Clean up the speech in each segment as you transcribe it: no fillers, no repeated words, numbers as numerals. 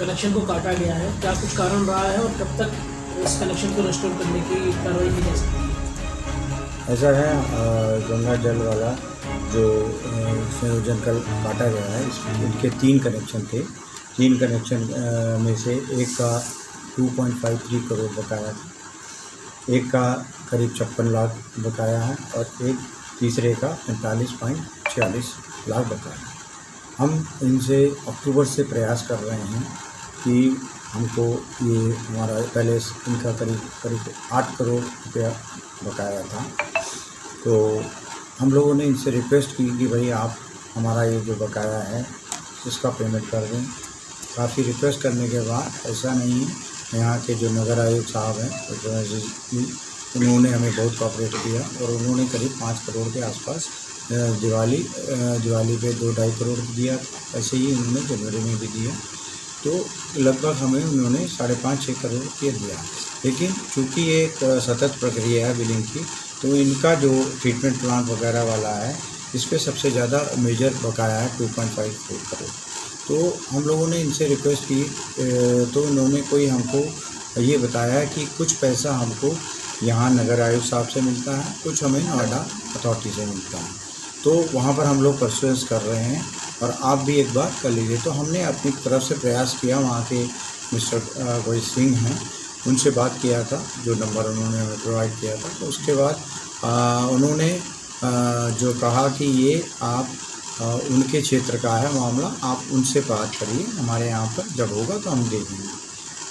Connection को काटा गया है, क्या कुछ कारण रहा है और कब तक इस कनेक्शन को रेस्टोर करने की कार्रवाई की जा सकती है? ऐसा है, गंगा जल वाला जो संयोजन कल काटा गया है, इनके 3 कनेक्शन थे। 3 कनेक्शन में से एक का 2.53 करोड़ बकाया था, एक का करीब 56 लाख बकाया है और एक तीसरे का 45.46 लाख बकाया। हम इनसे अक्टूबर से प्रयास कर रहे हैं कि हमको ये हमारा पहले इनका करीब 8 करोड़ रुपया बकाया था, तो हम लोगों ने इनसे रिक्वेस्ट की कि भाई आप हमारा ये जो बकाया है इसका पेमेंट कर दें। काफ़ी रिक्वेस्ट करने के बाद ऐसा नहीं है, यहाँ के जो नगर आयुक्त साहब हैं उन्होंने हमें बहुत कोऑपरेट किया और उन्होंने करीब 5 करोड़ के आसपास दिवाली पे 2-2.5 करोड़ दिया। ऐसे ही उन्होंने जनवरी में भी दिया, तो लगभग हमें उन्होंने 5.5-6 करोड़ रुपये दिया। लेकिन चूँकि ये एक सतत प्रक्रिया है बिलिंग की, तो इनका जो ट्रीटमेंट प्लांट वगैरह वाला है इस पर सबसे ज़्यादा मेजर बकाया है 2.54 करोड़। तो हम लोगों ने इनसे रिक्वेस्ट की, तो इन्होंने कोई हमको ये बताया कि कुछ पैसा हमको यहाँ नगर आयुक्त साहब से मिलता है, कुछ हमें नोएडा अथॉरिटी से मिलता है, तो वहाँ पर हम लोग परसुएंस कर रहे हैं और आप भी एक बार कर लीजिए। तो हमने अपनी तरफ से प्रयास किया, वहाँ के मिस्टर कोई सिंह हैं उनसे बात किया था, जो नंबर उन्होंने हमें प्रोवाइड किया था। तो उसके बाद उन्होंने जो कहा कि ये आप उनके क्षेत्र का है मामला, आप उनसे बात करिए, हमारे यहाँ पर जब होगा तो हम दे देंगे।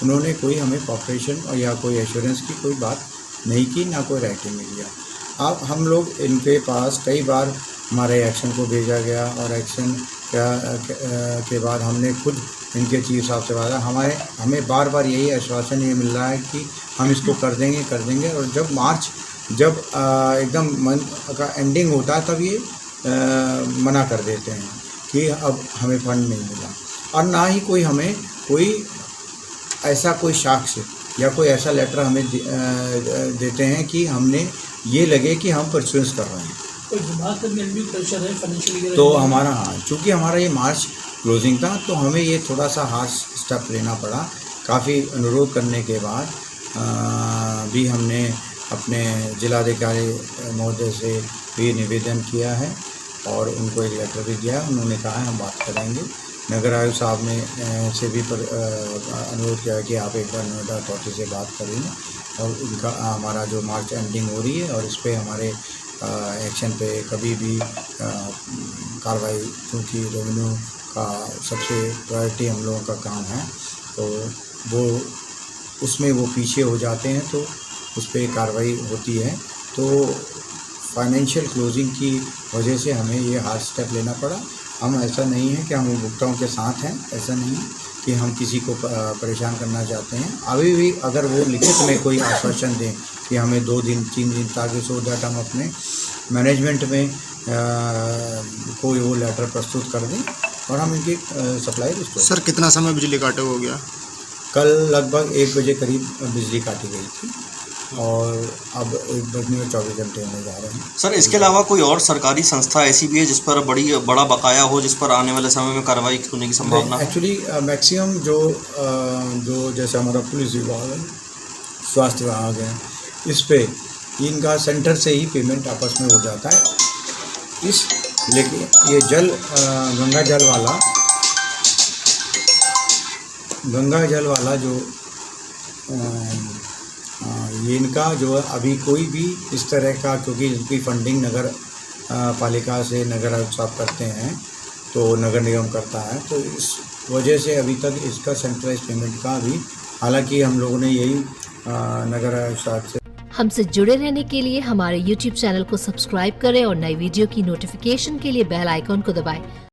उन्होंने कोई हमें कॉपरेशन और या कोई एश्योरेंस की कोई बात नहीं की, ना कोई राइटिंग में दिया। अब हम लोग इनके पास कई बार हमारे एक्शन को भेजा गया और एक्शन के बाद हमने खुद इनके चीफ साहब से बात, हमें बार बार यही आश्वासन ये मिल रहा है कि हम इसको कर देंगे और जब मार्च एकदम मंथ का एंडिंग होता है तब ये मना कर देते हैं कि अब हमें फंड नहीं मिला, और ना ही कोई हमें कोई साक्ष्य या कोई ऐसा लेटर हमें देते हैं कि हमने ये लगे कि हम परचेज कर रहे हैं। प्रेशर है फाइनेंशियल, तो हमारा चूँकि हमारा ये मार्च क्लोजिंग था, तो हमें ये थोड़ा सा हार्श स्टेप लेना पड़ा। काफ़ी अनुरोध करने के बाद भी हमने अपने जिलाधिकारी महोदय से भी निवेदन किया है और उनको एक लेटर भी दिया। उन्होंने कहा है हम बात करेंगे। नगर आयुक्त साहब ने से भी अनुरोध किया कि आप एक बार नोएडा अथॉरिटी से बात करेंगे और उनका हमारा जो मार्च एंडिंग हो रही है और इस पर हमारे एक्शन पे कभी भी कार्रवाई, क्योंकि रेवेन्यू का सबसे प्रायोरिटी हम लोगों का काम है, तो वो उसमें वो पीछे हो जाते हैं, तो उस पर कार्रवाई होती है। तो फाइनेंशियल क्लोजिंग की वजह से हमें ये हार्ड स्टेप लेना पड़ा। हम ऐसा नहीं है कि हम उपभोक्ताओं के साथ हैं, ऐसा नहीं कि हम किसी को परेशान करना चाहते हैं। अभी भी अगर वो लिखित में कोई आश्वासन दें कि हमें 2 दिन 3 दिन ताकि सो दैट हम अपने मैनेजमेंट में कोई वो लेटर प्रस्तुत कर दें और हम इनकी सप्लाई रिस्टोर। सर कितना समय बिजली काटे हो गया? कल लगभग 1 बजे करीब बिजली काटी गई थी और अब 1 बजने में 24 घंटे होने जा रहे हैं। सर इसके अलावा कोई और सरकारी संस्था ऐसी भी है जिस पर बड़ा बकाया हो, जिस पर आने वाले समय में कार्रवाई होने की संभावना है? एक्चुअली मैक्सिमम जो जैसे हमारा पुलिस विभाग है, स्वास्थ्य विभाग है, इस पे इनका सेंटर से ही पेमेंट आपस में हो जाता है। लेकिन ये गंगा जल वाला जो ये इनका जो अभी कोई भी इस तरह का, क्योंकि इनकी फंडिंग नगर पालिका से नगर आयुक्त साहब करते हैं, तो नगर निगम करता है, तो इस वजह से अभी तक इसका सेंट्रलाइज पेमेंट का भी, हालांकि हम लोगों ने यही नगर आयुक्त साहब से। हमसे जुड़े रहने के लिए हमारे YouTube चैनल को सब्सक्राइब करें और नई वीडियो की नोटिफिकेशन के लिए बेल आइकॉन को दबाएं।